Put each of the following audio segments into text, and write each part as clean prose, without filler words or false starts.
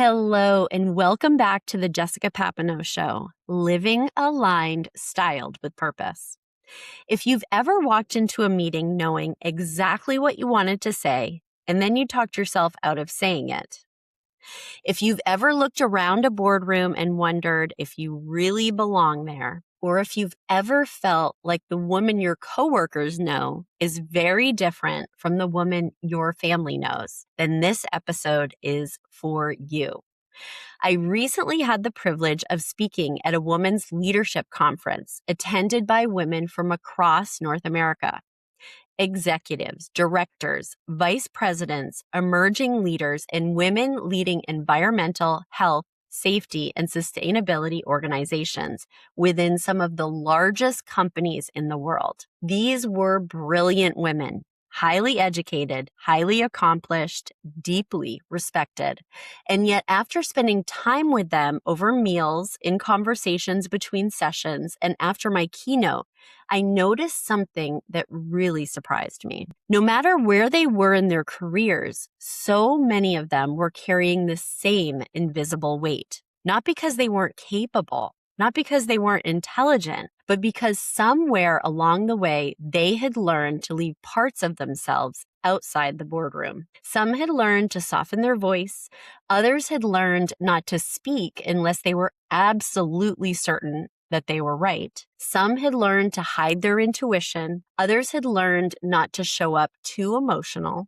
Hello, and welcome back to the Jessica Papineau Show, Living Aligned, Styled with Purpose. If you've ever walked into a meeting knowing exactly what you wanted to say, and then you talked yourself out of saying it, if you've ever looked around a boardroom and wondered if you really belong there, or if you've ever felt like the woman your coworkers know is very different from the woman your family knows, then this episode is for you. I recently had the privilege of speaking at a women's leadership conference attended by women from across North America. Executives, directors, vice presidents, emerging leaders, and women leading environmental, health, safety, and sustainability organizations within some of the largest companies in the world. These were brilliant women, highly educated, highly accomplished, deeply respected. And yet, after spending time with them over meals, in conversations between sessions, and after my keynote, I noticed something that really surprised me. No matter where they were in their careers, so many of them were carrying the same invisible weight. Not because they weren't capable, not because they weren't intelligent, but because somewhere along the way, they had learned to leave parts of themselves outside the boardroom. Some had learned to soften their voice. Others had learned not to speak unless they were absolutely certain that they were right. Some had learned to hide their intuition. Others had learned not to show up too emotional.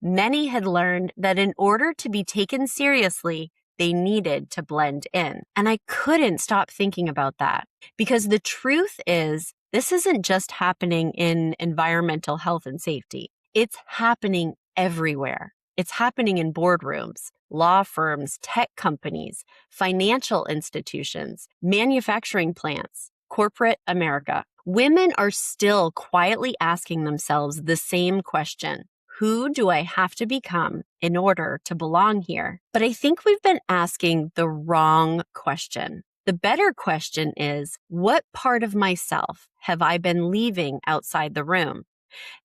Many had learned that in order to be taken seriously, they needed to blend in. And I couldn't stop thinking about that because the truth is, this isn't just happening in environmental health and safety. It's happening everywhere. It's happening in boardrooms, law firms, tech companies, financial institutions, manufacturing plants, corporate America. Women are still quietly asking themselves the same question. Who do I have to become in order to belong here? But I think we've been asking the wrong question. The better question is, what part of myself have I been leaving outside the room?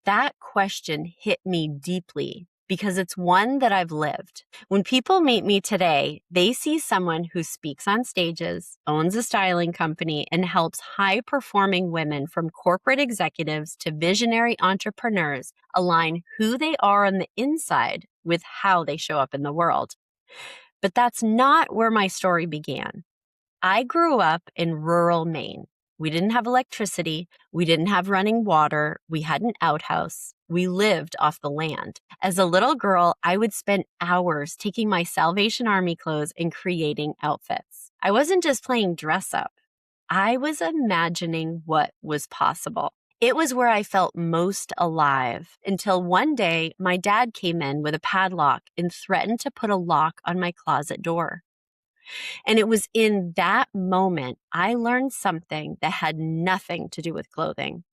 That question hit me deeply because it's one that I've lived. When people meet me today, they see someone who speaks on stages, owns a styling company, and helps high-performing women from corporate executives to visionary entrepreneurs align who they are on the inside with how they show up in the world. But that's not where my story began. I grew up in rural Maine. We didn't have electricity. We didn't have running water. We had an outhouse. We lived off the land. As a little girl, I would spend hours taking my Salvation Army clothes and creating outfits. I wasn't just playing dress up. I was imagining what was possible. It was where I felt most alive until one day my dad came in with a padlock and threatened to put a lock on my closet door. And it was in that moment I learned something that had nothing to do with clothing.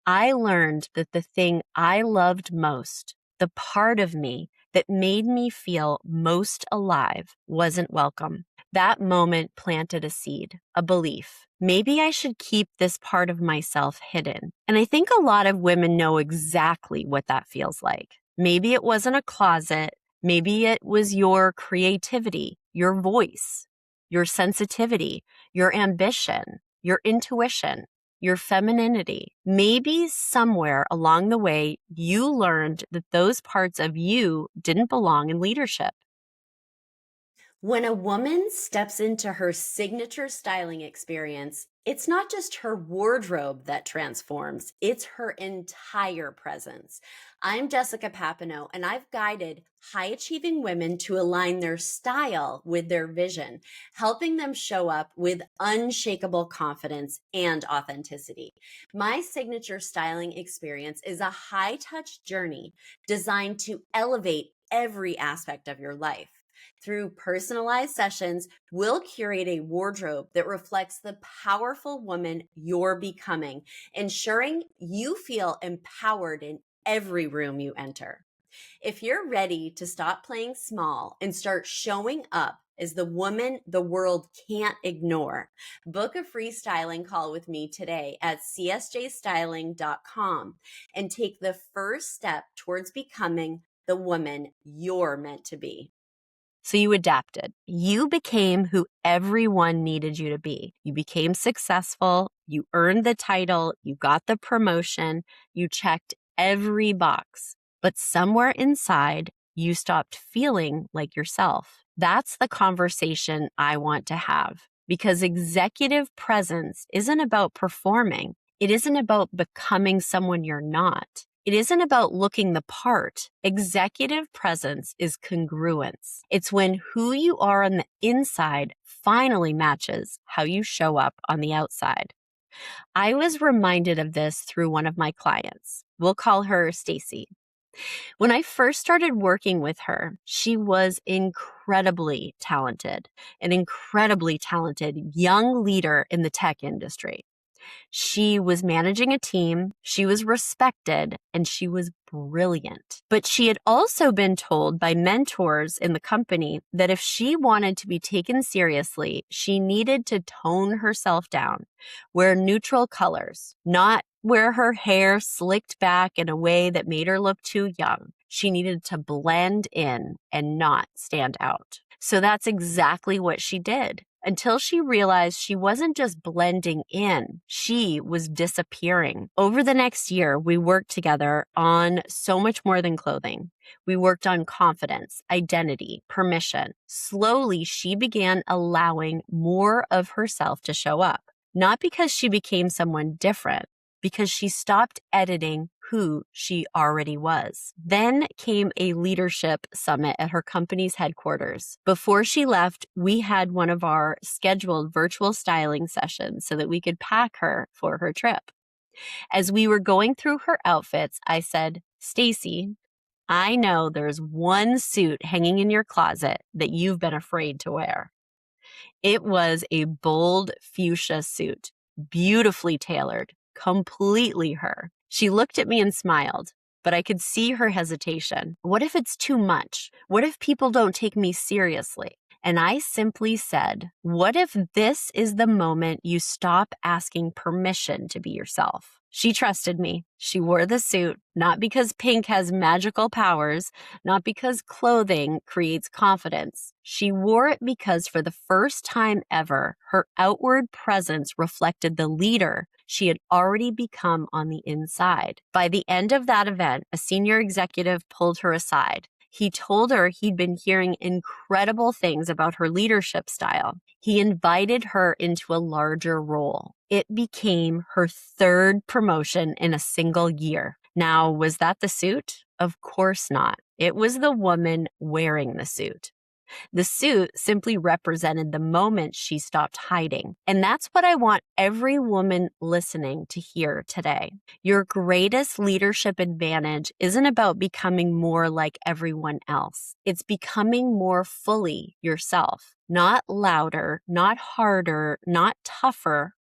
I learned that the thing I loved most, the part of me that made me feel most alive, wasn't welcome. That moment planted a seed, a belief. Maybe I should keep this part of myself hidden. And I think a lot of women know exactly what that feels like. Maybe it wasn't a closet. Maybe it was your creativity, your voice, your sensitivity, your ambition, your intuition, your femininity. Maybe somewhere along the way, you learned that those parts of you didn't belong in leadership. When a woman steps into her signature styling experience, it's not just her wardrobe that transforms, it's her entire presence. I'm Jessica Papineau, and I've guided high-achieving women to align their style with their vision, helping them show up with unshakable confidence and authenticity. My signature styling experience is a high-touch journey designed to elevate every aspect of your life. Through personalized sessions, we'll curate a wardrobe that reflects the powerful woman you're becoming, ensuring you feel empowered in every room you enter. If you're ready to stop playing small and start showing up as the woman the world can't ignore, book a free styling call with me today at csjstyling.com and take the first step towards becoming the woman you're meant to be. So you adapted. You became who everyone needed you to be. You became successful. You earned the title. You got the promotion. You checked every box. But somewhere inside, you stopped feeling like yourself. That's the conversation I want to have, because executive presence isn't about performing. It isn't about becoming someone you're not. It isn't about looking the part. Executive presence is congruence. It's when who you are on the inside finally matches how you show up on the outside. I was reminded of this through one of my clients. We'll call her Stacy. When I first started working with her, she was incredibly talented, an incredibly talented young leader in the tech industry. She was managing a team, she was respected, and she was brilliant. But she had also been told by mentors in the company that if she wanted to be taken seriously, she needed to tone herself down, wear neutral colors, not wear her hair slicked back in a way that made her look too young. She needed to blend in and not stand out. So that's exactly what she did, until she realized she wasn't just blending in, she was disappearing. Over the next year, we worked together on so much more than clothing. We worked on confidence, identity, permission. Slowly, she began allowing more of herself to show up, not because she became someone different, because she stopped editing who she already was. Then came a leadership summit at her company's headquarters. Before she left, we had one of our scheduled virtual styling sessions so that we could pack her for her trip. As we were going through her outfits, I said, "Stacy, I know there's one suit hanging in your closet that you've been afraid to wear." It was a bold fuchsia suit, beautifully tailored, completely her. She looked at me and smiled, but I could see her hesitation. What if it's too much? What if people don't take me seriously? And I simply said, what if this is the moment you stop asking permission to be yourself? She trusted me. She wore the suit, not because pink has magical powers, not because clothing creates confidence. She wore it because for the first time ever, her outward presence reflected the leader she had already become on the inside. By the end of that event, a senior executive pulled her aside. He told her he'd been hearing incredible things about her leadership style. He invited her into a larger role. It became her third promotion in a single year. Now, was that the suit? Of course not. It was the woman wearing the suit. The suit simply represented the moment she stopped hiding. And that's what I want every woman listening to hear today. Your greatest leadership advantage isn't about becoming more like everyone else. It's becoming more fully yourself. Not louder, not harder, not tougher,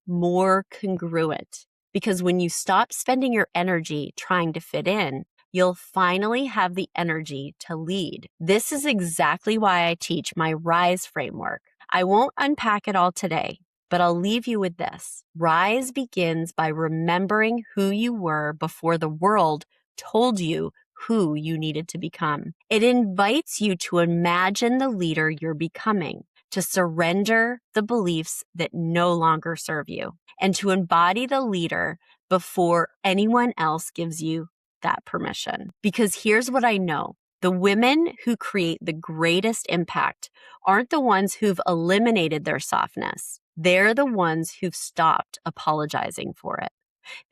more congruent. Because when you stop spending your energy trying to fit in, you'll finally have the energy to lead. This is exactly why I teach my RISE framework. I won't unpack it all today, but I'll leave you with this. RISE begins by remembering who you were before the world told you who you needed to become. It invites you to imagine the leader you're becoming, to surrender the beliefs that no longer serve you, and to embody the leader before anyone else gives you that permission. Because here's what I know. The women who create the greatest impact aren't the ones who've eliminated their softness. They're the ones who've stopped apologizing for it.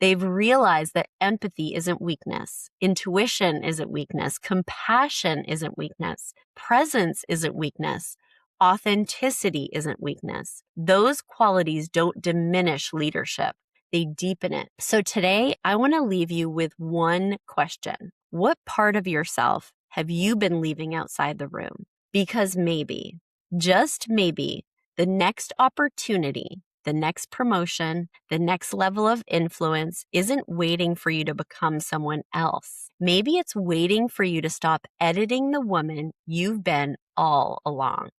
They've realized that empathy isn't weakness. Intuition isn't weakness. Compassion isn't weakness. Presence isn't weakness. Authenticity isn't weakness. Those qualities don't diminish leadership. They deepen it. So today, I want to leave you with one question. What part of yourself have you been leaving outside the room? Because maybe, just maybe, the next opportunity, the next promotion, the next level of influence isn't waiting for you to become someone else. Maybe it's waiting for you to stop editing the woman you've been all along.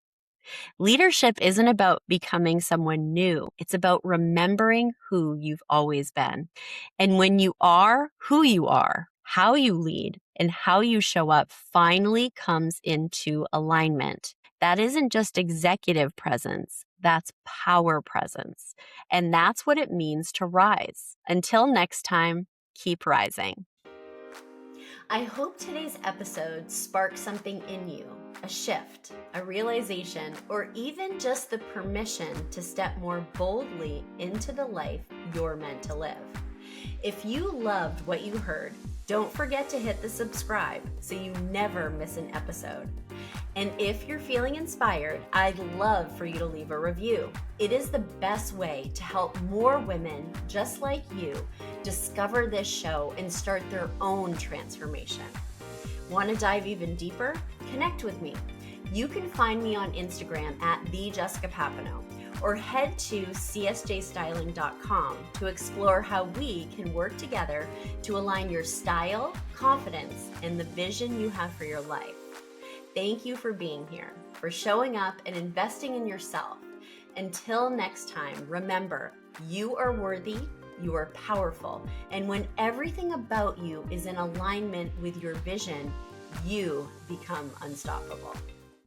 Leadership isn't about becoming someone new. It's about remembering who you've always been. And when you are who you are, how you lead and how you show up finally comes into alignment. That isn't just executive presence, that's power presence. And that's what it means to rise. Until next time, keep rising. I hope today's episode sparked something in you, a shift, a realization, or even just the permission to step more boldly into the life you're meant to live. If you loved what you heard, don't forget to hit the subscribe so you never miss an episode. And if you're feeling inspired, I'd love for you to leave a review. It is the best way to help more women just like you discover this show and start their own transformation. Want to dive even deeper? Connect with me. You can find me on Instagram at @thejessicapapano or head to csjstyling.com to explore how we can work together to align your style, confidence, and the vision you have for your life. Thank you for being here, for showing up and investing in yourself. Until next time, remember, you are worthy, you are powerful, and when everything about you is in alignment with your vision, you become unstoppable.